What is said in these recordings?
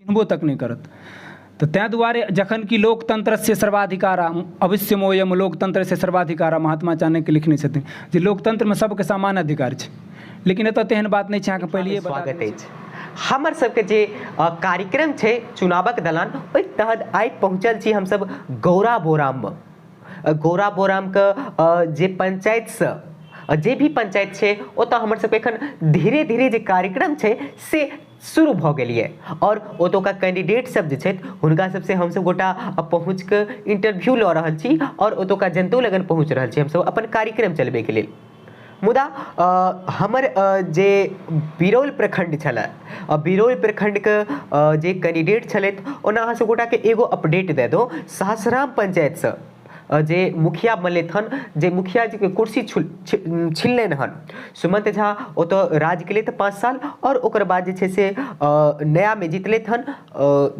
चिन्हबो तक नहीं करत। तो तैं दुआरे जखन कि लोकतंत्र से सर्वाधिकार अवश्य मोयम लोकतंत्र से सर्वाधिकार महात्मा चाणक्य लिखने छथिन जे लोकतंत्र में सबके समान अधिकार छै, लेकिन एतऽ तेहन बात नहीं छै। अहाँके पहले स्वागत अछि हमर सबके जे कार्यक्रम छै चुनावक दलान, ओहि तहत आइ पहुँचल छी हमसब गौरा बोराममे। गौरा बोरामके जे पंचायतसँ जे भी पंचायत छै ओतऽ हमर सबके एखन धीरे धीरे जे कार्यक्रम छै से शुरू भऽ गेलिए और ओतुका कैंडिडेट सब जे छथि हुनका सबसे हमसब गोटा पहुँच कऽ इंटरव्यू लऽ रहल छी और ओतुका जनतो लगन पहुँच रहल छी हमसब अपन कार्यक्रम चलबैके लेल। मुदा हमर जे बिरौल प्रखंड छलै, बिरौल प्रखंडके जे कैंडिडेट छलथि ओना अहाँ सब गोटाके एगो अपडेट दे दो। सहसराम पंचायतसँ जे मुखिया बनलथि हन, जे मुखिया जी के कुर्सी छिनलनि हन, सुमंत झा ओतऽ राज केलथि 5 साल और ओकर बाद जे छै से नयामे जितलथि हन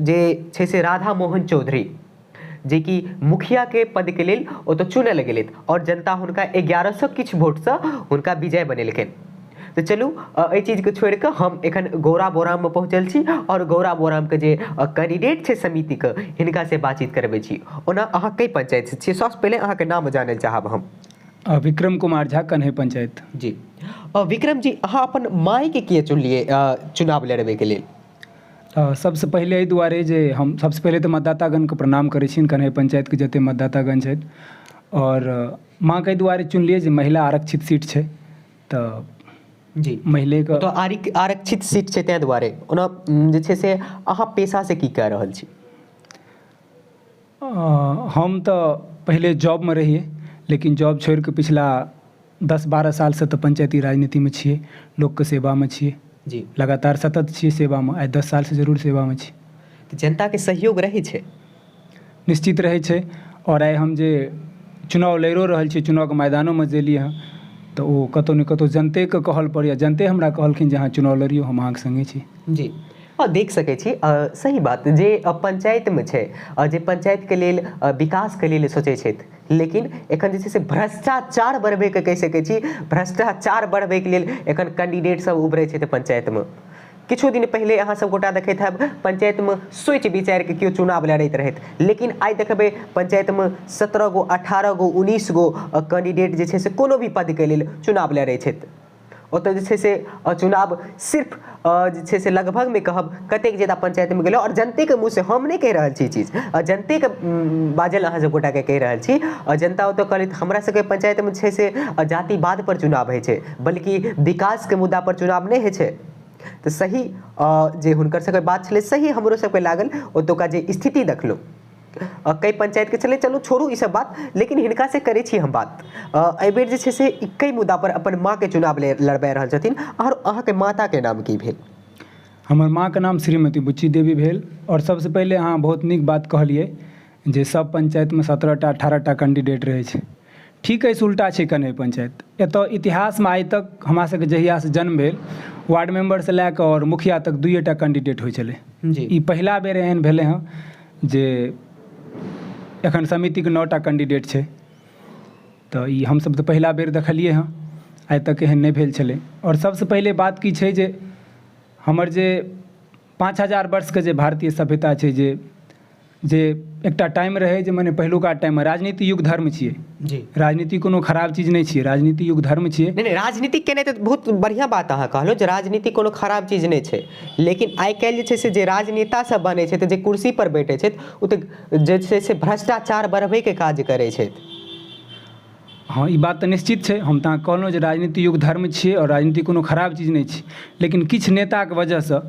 जे छै से राधा मोहन चौधरी, जे कि मुखिया के पद के लेल ओतऽ चुनल गेलथि और जनता हुनका 1100 किछु वोटसँ हुनका विजय बनेलखिन। तो चलू एहि चीजके छोड़ि कऽ हम एखन गौरा बोराममे पहुँचल छी और गौरा बोरामके जे कैंडिडेट छै समितिके हिनका से बातचीत करबै छी। ओना अहाँ कई पंचायत से छियै? सबसँ पहिले अहाँके नाम जानल चाहब हम। विक्रम कुमार झा, कन्हे पंचायत। जी विक्रम जी, अहाँ अपन मायके किए चुनलिए चुनाव लड़बैके लेल? सबसे पहले एहि दुआरे जे हम सबसे पहले तो मतदातागणके प्रणाम करै छी, कन्हे पंचायतके जते मतदातागण छथि, और माँके एहि दुआरे चुनलिए जे महिला आरक्षित सीट छै। तऽ जी महिलेके तो आरक्षित सीट छै ताहि दुआरे। ओना जे छै से अहाँ पेशासँ की कऽ रहल छी? हम तऽ पहले जॉबमे रहिए, लेकिन जॉब छोड़ि कऽ पिछला 10-12 सालसँ तऽ पंचायती राजनीतिमे छियै, लोकके सेवामे छियै। जी लगातार सतत छियै सेवामे, आइ 10 सालसँ जरूर सेवामे छी। तऽ जनताके सहयोग रहै छै? निश्चित रहै छै। और आइ हम जे चुनाव लड़िओ रहल छी, चुनावके मैदानोमे जेलिए हँ, तऽ ओ कतहु ने कतहु जनतेके कहल पर, या जनते हमरा कहलखिन जे अहाँ चुनाव लड़िऔ, हम अहाँके सङ्गे छी। जी देख सकै छी सही बात जे पंचायतमे छै, जे पंचायतके लेल विकासके लेल सोचै छथि, लेकिन एखन जे छै से भ्रष्टाचार बढ़बैके कहि सकै छी, भ्रष्टाचार बढ़बैके लेल एखन कैंडिडेट सब उभरै छथि पंचायतमे। किछु दिन पहले अहाँ सब गोटा देखैत हैब पंचायतमे सोचि विचारि कऽ केओ चुनाव लड़ैत रहथि, लेकिन आइ देखबै पंचायतमे 17 गो 18 गो 19 गो कैंडिडेट जे छै से कोनो भी पदके लेल चुनाव लड़ै छथि। ओतऽ जे छै से चुनाव सिर्फ जे छै से लगभगमे कहब कतेक ज्यादा पंचायतमे गेलै, और जनतेके मुँहसँ हम नहि कहि रहल छी चीज, जनतेके बाजल अहाँ सब गोटाके कहि रहल छी। जनता ओतऽ कहलथि हमरा सबके पंचायतमे छै से जातिवाद पर चुनाव होइ छै, बल्कि विकासके मुद्दा पर चुनाव नहि होइ छै। तऽ सही जे हुनकर सबके बात छलै सही हमरो सबके लागल। ओतुका जे स्थिति देखलहुँ कई पंचायतके छलै, चलू छोड़ू ई सब बात, लेकिन हिनका से करै छी हम बात। एहि बेर जे छै से कई मुद्दा पर अपन माँके चुनाव लड़बा रहल छथिन, और अहाँके माताके नाम की भेल? हमर माँके नाम श्रीमती बुच्ची देवी भेल। और सबसे पहले अहाँ बहुत नीक बात कहलिए जे सब पंचायतमे 17टा 18टा कैंडिडेट रहै छै। ठीक अछि, उल्टा छै कन्हे पंचायत। एतऽ इतिहासमे आइ तक हमरा सबके जहियासँ जन्म भेल, वार्ड मेंबरसँ लए कऽ और मुखिया तक 2टा कैंडिडेट होइ छलै। ई पहिला बेर एहन भेलै हँ जे एखन समितिके 9टा कैंडिडेट छै। तऽ ई हमसब तऽ पहिला बेर देखलिए हँ, आइ तक एहन नहि भेल छलै। और सबसँ पहिले बात की छै जे हमर जे 5000 वर्षके जे भारतीय सभ्यता छै, जे एकटा टाइम रहै जे मने पहिलुका टाइममे राजनीति युग धर्म छियै। जी राजनीति कोनो खराब चीज नहीं छियै, राजनीति युग धर्म छियै। नहीं राजनीति केनाइ तऽ बहुत बढ़िया बात अहाँ कहलहुँ जे राजनीति कोनो खराब चीज नहीं छै, लेकिन आइ काल्हि जे छै से जे राजनेता सब बनै छथि, जे कुर्सी पर बैठे छथि, ओ तऽ जे छै से भ्रष्टाचार बढ़बैके काज करै छथि। हाँ ई बात तऽ निश्चित छै। हम तऽ कहलहुँ जे राजनीति युग धर्म छियै और राजनीति कोनो खराब चीज नहीं छै, लेकिन किछु नेताके वजहसँ,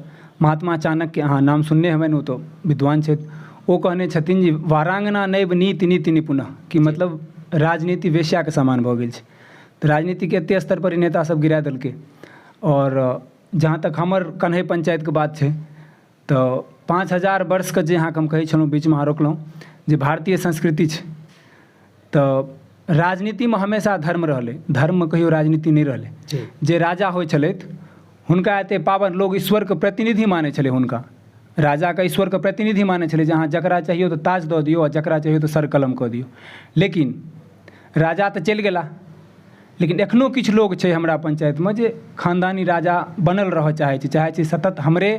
महात्मा चाणक्य अहाँ नाम सुनने हेबनि, ओ तऽ विद्वान छथि, ओ कहने छथिन जे वारांगना नैव नीति नीति निपुण, कि मतलब राजनीति वेश्याके समान भऽ गेल छै। तऽ राजनीतिके एतेक स्तर पर नेता सब गिरा देलकै। और जहाँ तक हमर कन्हे पंचायतके बात छै, तऽ 5000 वर्षके जे अहाँके हम कहै छलहुँ, बीचमे अहाँ रोकलहुँ, जे भारतीय संस्कृति छै, तऽ राजनीतिमे हमेशा धर्म रहलै, धर्ममे कहियो राजनीति नहीं रहलै। जे राजा होइ छलथि हुनका एते पावन लोग ईश्वरके प्रतिनिधि मानै छलै, हुनका राजाके ईश्वरके प्रतिनिधि मानै छलै, जे अहाँ जकरा चाहियो तऽ ताज दऽ दियौ, और जकरा चाहियो तऽ सर कलम कऽ दियौ। लेकिन राजा तऽ चलि गेला, लेकिन एखनो किछु लोग छै हमरा पंचायतमे जे खानदानी राजा बनल रहऽ चाहै छै सतत हमरे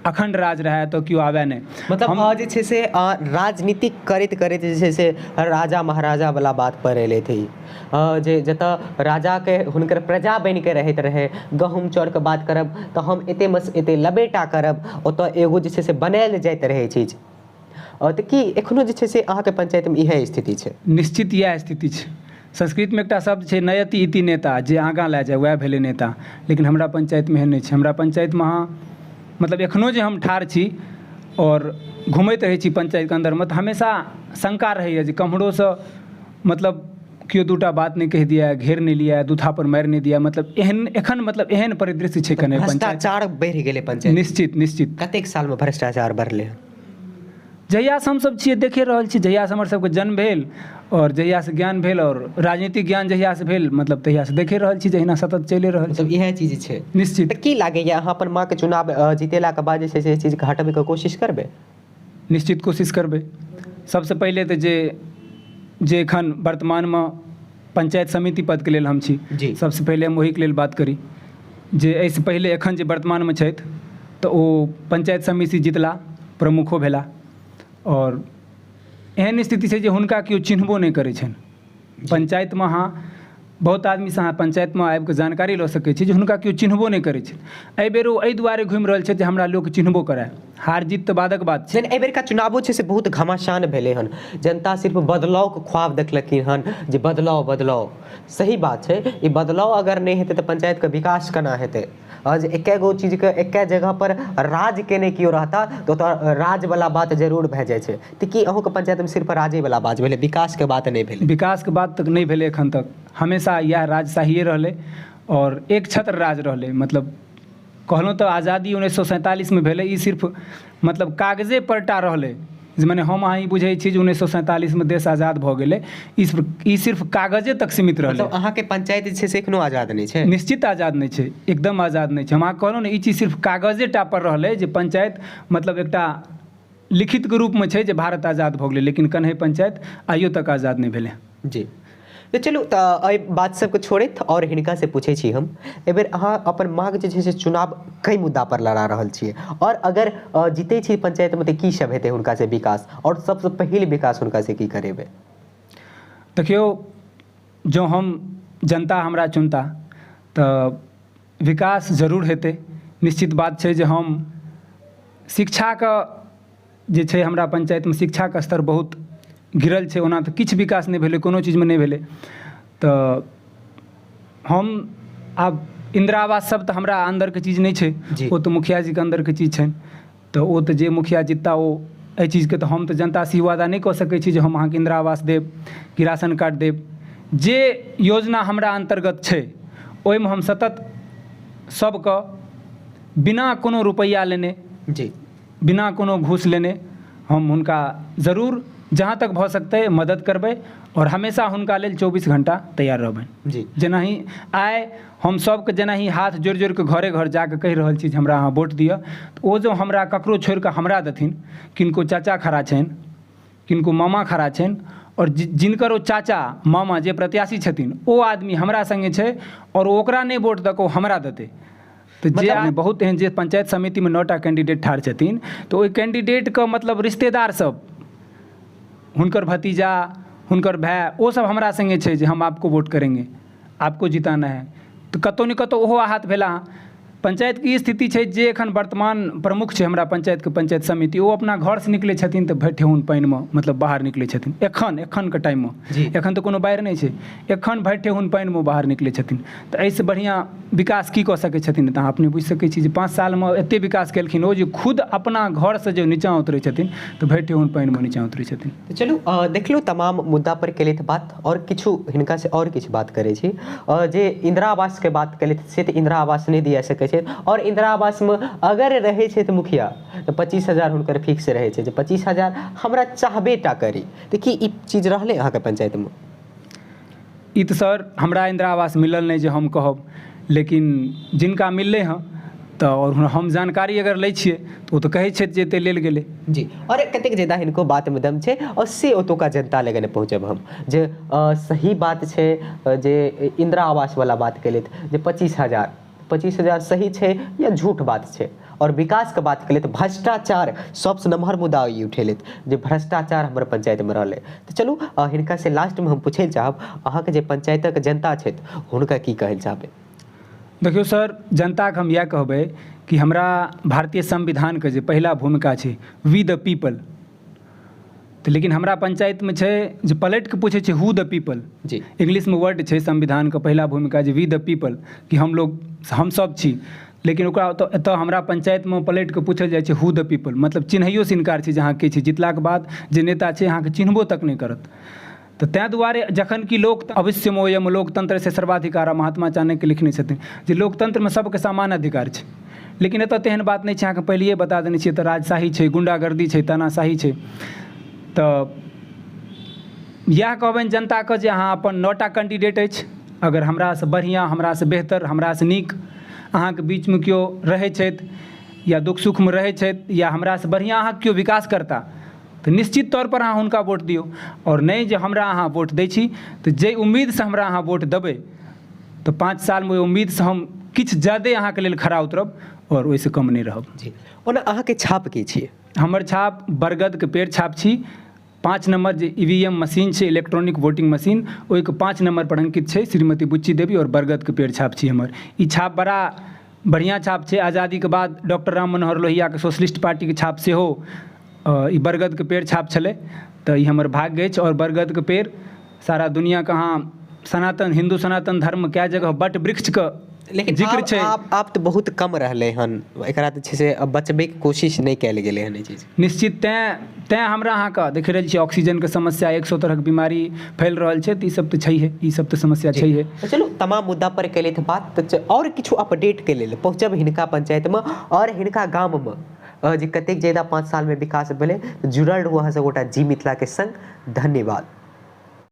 अखंड राज रहै तऽ केओ आबै नहि। मतलब जे छै से राजनीति करैत करैत जे छै से राजा महाराजा वाला बात पर एलै थी जे जतऽ राजाके हुनकर प्रजा बनि के रहैत रहै, गहूँम चाउरके बात करब तऽ हम एते लबेटा करब, ओतऽ एगो जे छै से बनायल जाइत रहै चीज। तऽ की एखनो जे छै से अहाँके पंचायतमे इएह स्थिति छै? निश्चित इएह स्थिति छै। संस्कृतमे एकटा शब्द छै नयति इति नेता, जे आगाँ लए जाय वएह भेलै नेता, लेकिन हमरा पंचायतमे एहन नहि छै। हमरा पंचायतमे मतलब एखनो जे हम ठाढ़ छी और घुमैत रहै छी पंचायतके अन्दरमे तऽ हमेशा शंका रहैए जे कम्हरोसँ मतलब केओ दूटा बात नहि कहि दिए, घेर नहि लिअ, दूथा पर मारि नहि दिए। मतलब एहन एखन मतलब एहन परिदृश्य छै कने पंचायत। भ्रष्टाचार बढ़ि गेलै पंचायत? निश्चित। कतेक सालमे भ्रष्टाचार बढ़लै? जहियासँ हमसब छियै देखे रहल छी, जहियासँ हमर सबके जन्म भेल और जहियासँ ज्ञान भेल और राजनीतिक ज्ञान जहियासँ भेल, मतलब तहियासँ देखे रहल छी जहिना सतत चलि रहल छै। मतलब इएह चीज छै? निश्चित। तऽ की लागैए अहाँ अपन माँके चुनाव जीतेलाके बाद जे छै से चीजके हटबैके कोशिश करबै? निश्चित कोशिश करबै। सबसँ पहिले तऽ जे एखन वर्तमानमे पंचायत समिति पदके लेल हम छी, सबसँ पहिले हम ओहिके लेल बात करी जे एहिसँ पहिले एखन जे वर्तमानमे छथि तऽ ओ पंचायत समिति जितला, प्रमुखो भेला और एहन स्थिति छै जे हुनका केओ चिन्हबो नहि करै छनि। पंचायतमे अहाँ बहुत आदमीसँ अहाँ पंचायतमे आबि कऽ जानकारी लऽ सकै छी जे हुनका केओ चिन्हबो नहि करै छनि। एहि बेर ओ एहि दुआरे घुमि रहल छथि जे हमरा लोक चिन्हबो करय। हार जीत तऽ बादक बात छै। एहि बेरका चुनावो छै से बहुत घमासान भेलै हन, जनता सिर्फ बदलावके ख्वाब देखलखिन हन जे बदलाव। सही बात छै, ई बदलाव अगर नहि हेतै तऽ पंचायतके विकास केना हेतै? जे एके गो चीजके एके जगह पर राज केने केओ रहता तऽ ओतऽ राजवला बात जरूर भए जाइ छै। तऽ की अहूँके पंचायतमे सिर्फ राजेवला बात भेलै, विकासके बात नहि भेलै? विकासके बात तक नहीं भेलै एखन तक। हमेशा इएह राजशाहिए रहलै और एक छत्र राज रहलै। मतलब कहलहुँ तऽ आज़ादी 1947 में भेलै, ई सिर्फ मतलब कागजे परटा रहलै। जे मने हम अहाँ ई बुझै छी जे 1947 में देश आज़ाद भऽ गेलै, ई सिर्फ कागजे तक सीमित रहलै। मतलब अहाँके पंचायत जे छै से एखनो आज़ाद नहि छै? निश्चित आज़ाद नहीं छै, एकदम आज़ाद नहीं छै। हम अहाँके कहलहुँ ने, ई चीज सिर्फ कागजे टा पर रहलै जे पंचायत मतलब एकटा लिखितके रूपमे छै जे भारत आज़ाद भऽ गेलै, लेकिन कन्है पंचायत आइयो तक आज़ाद नहीं भेलै। जी। तऽ चलू, तऽ एहि बात सबके छोड़ैत और हिनका से पूछै छी हम, एहि बेर अहाँ अपन माँग जे छै से चुनाव कई मुद्दा पर लड़ा रहल छियै, और अगर जीतै छी पंचायतमे तऽ की सब हेतै हुनका से विकास, और सबसँ पहिल विकास हुनका से की करेबै? देखियौ, जँ हम जनता हमरा चुनता तऽ विकास जरूर हेतै। निश्चित बात छै जे हम शिक्षाके जे छै हमरा पंचायतमे शिक्षाके स्तर बहुत गिरल छै। ओना तऽ किछु विकास नहि भेलै, कोनो चीजमे नहि भेलै। तऽ हम आब इन्दिरा आवास सब तऽ हमरा अन्दरके चीज नहि छै, ओ तऽ मुखिया जीके अन्दरके चीज छनि। तऽ ओ तऽ जे मुखिया जितता ओ एहि चीजके तऽ हम तऽ जनतासँ ई वादा नहि कऽ सकै छी जे हम अहाँके इन्दिरा आवास देब कि राशन कार्ड देब। जे योजना हमरा अन्तर्गत छै ओहिमे हम सतत सबके बिना कोनो रुपैआ लेने, बिना कोनो घूस लेने हम हुनका जरूर जहाँ तक भऽ सकतै मदद करबै और हमेशा हुनका लेल 24 घंटा तैयार रहबै। जेनाहि आइ हम सबके जेनाहि हाथ जोड़ि जोड़ि कऽ घरे घर जाकऽ कहि रहल छी जे हमरा अहाँ वोट दिअ, तऽ ओ जो हमरा ककरो छोड़ि कऽ हमरा देथिन, किनको चाचा खड़ा छनि, किनको मामा खड़ा छनि, और जिनकर ओ चाचा मामा जे प्रत्याशी छथिन ओ आदमी हमरा संगे छै और ओकरा नहि वोट दऽ कऽ ओ हमरा देतै। तऽ जे बहुत एहन जे पंचायत समितिमे 9टा कैंडिडेट ठाढ़ छथिन, तऽ ओहि कैंडिडेटके मतलब रिश्तेदार सब, हुनकर भतीजा, हुनकर भाई, वो सब हमरा संगे छै जे हम आपको वोट करेंगे, आपको जिताना है। तऽ कतौ ने कतौ ओहो आहत भेला। पंचायतके ई स्थिति छै जे एखन वर्तमान प्रमुख छै हमरा पंचायतके पंचायत समिति, ओ अपना घरसँ निकलै छथिन तऽ भरि ठेहुन पानिमे मतलब बाहर निकलै छथिन। एखनके टाइममे, एखन तऽ कोनो बाढ़ि नहि छै, एखन भरि ठेहुन पानिमे बाहर निकलै छथिन। तऽ एहिसँ बढ़िआँ विकास की कऽ सकै छथिन? तऽ अहाँ अपने बुझि सकै छी जे 5 सालमे एतेक विकास केलखिन ओ, जे खुद अपना घरसँ जे नीचाँ उतरै छथिन तऽ भरि ठेहुन पानिमे नीचाँ उतरै छथिन। तऽ चलू, देखलहुँ तमाम मुद्दा पर केलथि बात, और किछु हिनका से और किछु बात करै छी। जे इन्दिरा आवासके बात केलथि से तऽ इन्दिरा आवास नहि दिया सकै छै, और इन्दिरा आवासमे अगर रहै छै तऽ मुखिया तऽ 25,000 हुनकर फिक्स रहै छै जे 25,000 हमरा चाहबे टा करी। तऽ की ई चीज रहलै अहाँके पंचायतमे? ई तऽ सर हमरा इन्दिरा आवास मिलल नहि जे हम कहब, लेकिन जिनका मिललै हँ तऽ और हम जानकारी अगर लै छियै तऽ ओ तऽ कहै छथि जे एते लेल गेलै। जी और कतेक ज्यादा हिनको बात में दम छै और से ओतुका जनता लगन पहुँचब हम जे सही बात छै जे इंदिरा आवास वाला बात केलैथ जे 25,000 सही छै या झूठ बात छै। और विकास के बात केलैथ भ्रष्टाचार सबसे नम्हर मुद्दा ई उठेलैथ जे भ्रष्टाचार हमर पंचायत में रहलै। तो चलू हिनका से लास्ट में हम पूछे चाहब अहाँके जे पंचायतक जनता छथि हुनका की कहै चाहबै। देखियौ सर, जनताके हम इएह कहबै कि हमरा भारतीय संविधानके जे पहिला भूमिका छै वी द पीपल, तऽ लेकिन हमरा पंचायतमे छै जे पलटि कऽ पूछै छै हु द पीपल। जी इंग्लिशमे वर्ड छै संविधानके पहिला भूमिका जे वी द पीपल, कि हमसभ छी, लेकिन ओकरा एतऽ हमरा पंचायतमे पलटि कऽ पूछल जाइ छै हु द पीपल, मतलब चिन्हैयोसँ इनकार छै जे अहाँ के छी। जितलाके बाद जे नेता छै अहाँके चिन्हबो तक नहि करत। तऽ ताहि दुआरे जखन कि अवश्य मोयम लोकतंत्र से सर्वाधिकार महात्मा चाणक्य लिखने छथिन जे लोकतंत्रमे सबके समान अधिकार छै, लेकिन एतऽ तेहन बात नहि छै। अहाँके पहिलिए बता देने छियै तऽ राजशाही छै, गुंडागर्दी छै, तानाशाही छै। तऽ इएह कहबनि जनताके जे अहाँ अपन 9टा कैंडिडेट अछि, अगर हमरासँ बढ़िआँ, हमरासँ बेहतर, हमरासँ नीक अहाँके बीचमे केओ रहै छथि या दुख सुखमे रहै छथि या हमरासँ बढ़िआँ अहाँके केओ विकास करता तऽ निश्चित तौर पर अहाँ हुनका वोट दियौ। और नहि जे हमरा अहाँ वोट दै छी तऽ जे उम्मीदसँ हमरा अहाँ वोट देबै तऽ 5 सालमे ओहि उम्मीदसँ हम किछु ज्यादे अहाँके लेल खड़ा उतरब और ओहिसँ कम नहि रहब। जी ओना अहाँके छाप की छियै? हमर छाप बरगदके पेड़ छाप छी। 5 नंबर जे EVM मशीन छै, इलेक्ट्रॉनिक वोटिंग मशीन, ओहिके 5 नंबर पर अंकित छै श्रीमती बुच्ची देवी और बरगदके पेड़ छाप छी हमर। ई छाप बड़ा बढ़िआँ छाप छै। आज़ादीके बाद डॉक्टर राम मनोहर लोहियाके सोशलिस्ट पार्टीके छाप सेहो ई बरगदके पेड़ छाप छलै। तऽ ई हमर भाग्य अछि। और बरगदके पेड़ सारा दुनियाके अहाँ सनातन हिंदू सनातन धर्म कए जगह बट वृक्षके लेकिन जिक्र छै। आप तो बहुत कम रहलै हन, एकरा तऽ छै से बचबैके कोशिश नहि कयल गेलै हन ई चीज। निश्चित तैँ हमरा अहाँके देख रहल छियै ऑक्सीजनके समस्या, 100 तरहक बीमारी फैल रहल छै। तऽ ई सब तऽ छैहे, ई सब तऽ समस्या छैहे। तो चलू तमाम मुद्दा पर केले थे बात, तो और किछु अपडेट के लेल पहुँचब हिनका पंचायत में और हिनका गाम में जे कतेक ज्यादा 5 साल में विकास भेलै। जुड़ल रहू अहाँ सब गोटा जी मिथिला के संग। धन्यवाद।